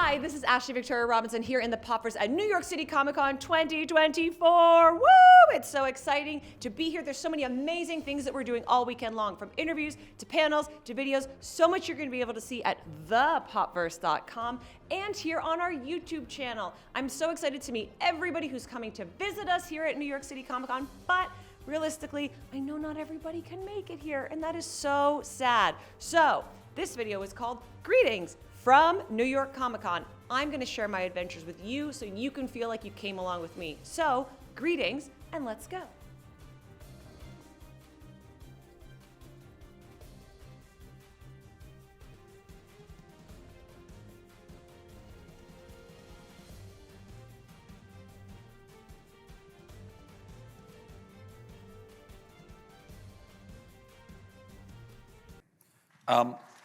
Hi, this is Ashley Victoria Robinson here in the Popverse at New York City Comic Con 2024. Woo! It's so exciting to be here. There's so many amazing things that we're doing all weekend long, from interviews to panels to videos. So much you're going to be able to see at thepopverse.com and here on our YouTube channel. I'm so excited to meet everybody who's coming to visit us here at New York City Comic Con, but realistically, I know not everybody can make it here, and that is so sad. So this video is called Greetings from New York Comic Con. I'm gonna share my adventures with you so you can feel like you came along with me. So, greetings, and let's go.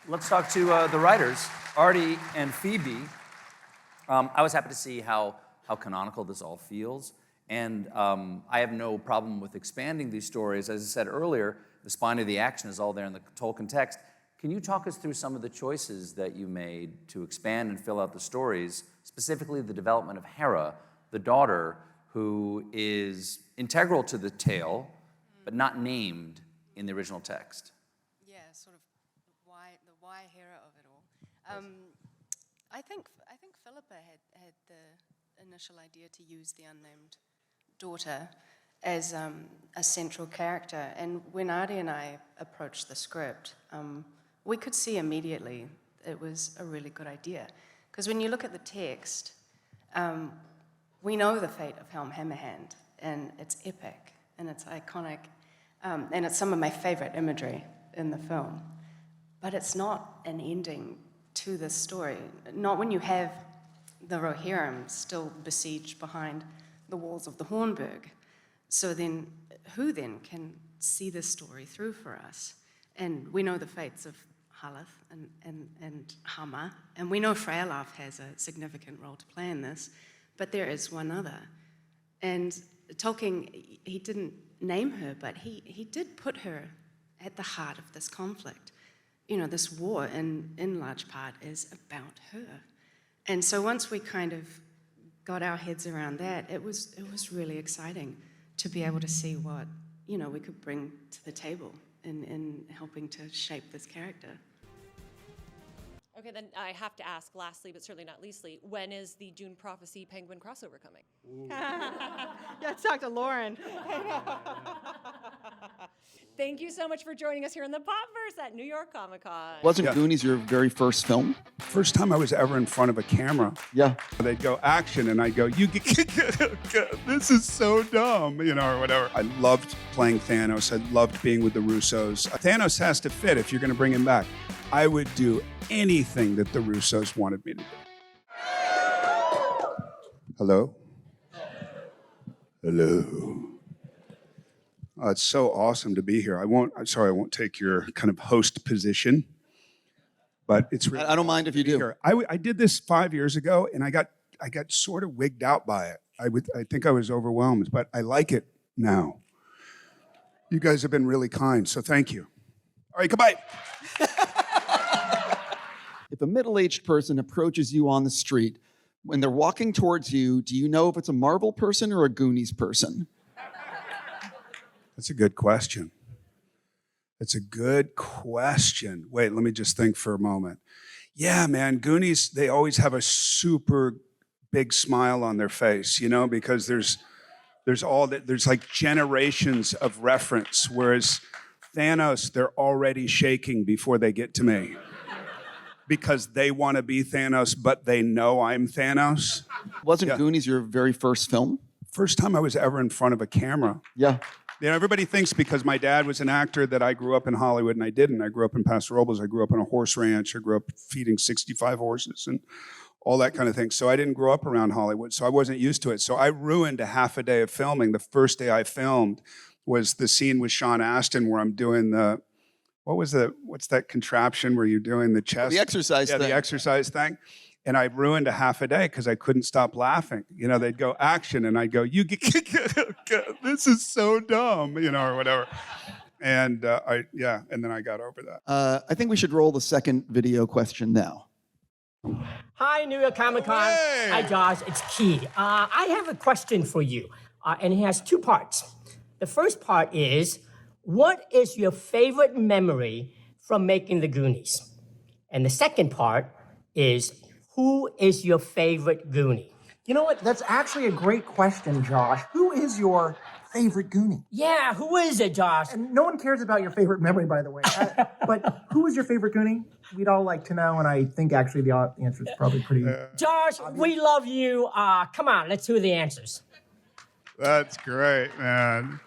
Let's talk to the writers, Artie and Phoebe. I was happy to see how canonical this all feels, and I have no problem with expanding these stories. As I said earlier, the spine of the action is all there in the Tolkien text. Can you talk us through some of the choices that you made to expand and fill out the stories, specifically the development of Hera, the daughter, who is integral to the tale, but not named in the original text? Sort of the why Hera of it all. I think Philippa had the initial idea to use the unnamed daughter as a central character, and when Artie and I approached the script, we could see immediately it was a really good idea, because when you look at the text, we know the fate of Helm Hammerhand, and it's epic and it's iconic, and it's some of my favorite imagery in the film. But it's not an ending to this story. Not when you have the Rohirrim still besieged behind the walls of the Hornburg. So then, who then can see this story through for us? And we know the fates of Haleth and Hama, and we know Freyalaf has a significant role to play in this, but there is one other. And Tolkien, he didn't name her, but he did put her at the heart of this conflict. You know, this war, in large part, is about her. And so once we kind of got our heads around that, it was really exciting to be able to see what, you know, we could bring to the table in helping to shape this character. Okay, then I have to ask, lastly, but certainly not leastly, when is the Dune Prophecy Penguin crossover coming? Yeah, talk to Lauren. Thank you so much for joining us here in the Popverse at New York Comic Con. Wasn't Goonies your very first film? First time I was ever in front of a camera. Yeah. They'd go action, and I'd go, this is so dumb, you know, or whatever. I loved playing Thanos. I loved being with the Russos. Thanos has to fit if you're going to bring him back. I would do anything that the Russos wanted me to do. Hello? Hello. Oh, it's so awesome to be here. I'm sorry, I won't take your kind of host position, but it's really I don't mind if you do. here. I did this 5 years ago, and I got sort of wigged out by it. I think I was overwhelmed, but I like it now. You guys have been really kind, so thank you. All right, goodbye. If a middle-aged person approaches you on the street, when they're walking towards you, do you know if it's a Marvel person or a Goonies person? That's a good question. That's a good question. Wait, let me just think for a moment. Yeah, man, Goonies, they always have a super big smile on their face, you know, because there's like generations of reference, whereas Thanos, they're already shaking before they get to me. Because they want to be Thanos, but they know I'm Thanos. Wasn't Goonies your very first film? First time I was ever in front of a camera. Yeah. You know, everybody thinks because my dad was an actor that I grew up in Hollywood, and I didn't. I grew up in Paso Robles. I grew up on a horse ranch. I grew up feeding 65 horses and all that kind of thing. So I didn't grow up around Hollywood, so I wasn't used to it. So I ruined a half a day of filming. The first day I filmed was the scene with Sean Astin where I'm doing what's that contraption where you're doing the chest? The exercise thing. Yeah, the exercise thing. And I ruined a half a day because I couldn't stop laughing. You know, they'd go action, and I'd go, this is so dumb, you know, or whatever. And and then I got over that. I think we should roll the second video question now. Hi, New York Comic Con. Hey. Hi, Josh. It's Key. I have a question for you, and it has two parts. The first part is, what is your favorite memory from making the Goonies? And the second part is, who is your favorite Goonie? You know what? That's actually a great question, Josh. Who is your favorite Goonie? Yeah, who is it, Josh? And no one cares about your favorite memory, by the way. But who is your favorite Goonie? We'd all like to know, and I think actually the answer is probably pretty. Josh, we love you. Come on, let's hear the answers. That's great, man.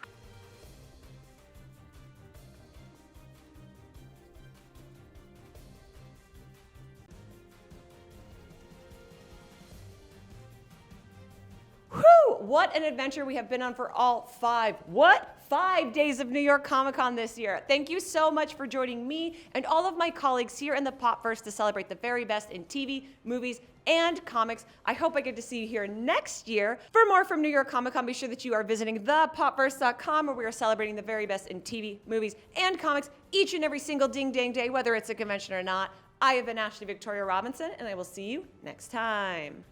Whew, what an adventure we have been on for all 5 days of New York Comic Con this year. Thank you so much for joining me and all of my colleagues here in the Popverse to celebrate the very best in TV, movies, and comics. I hope I get to see you here next year. For more from New York Comic Con, be sure that you are visiting thepopverse.com, where we are celebrating the very best in TV, movies, and comics each and every single ding-dang day, whether it's a convention or not. I have been Ashley Victoria Robinson, and I will see you next time.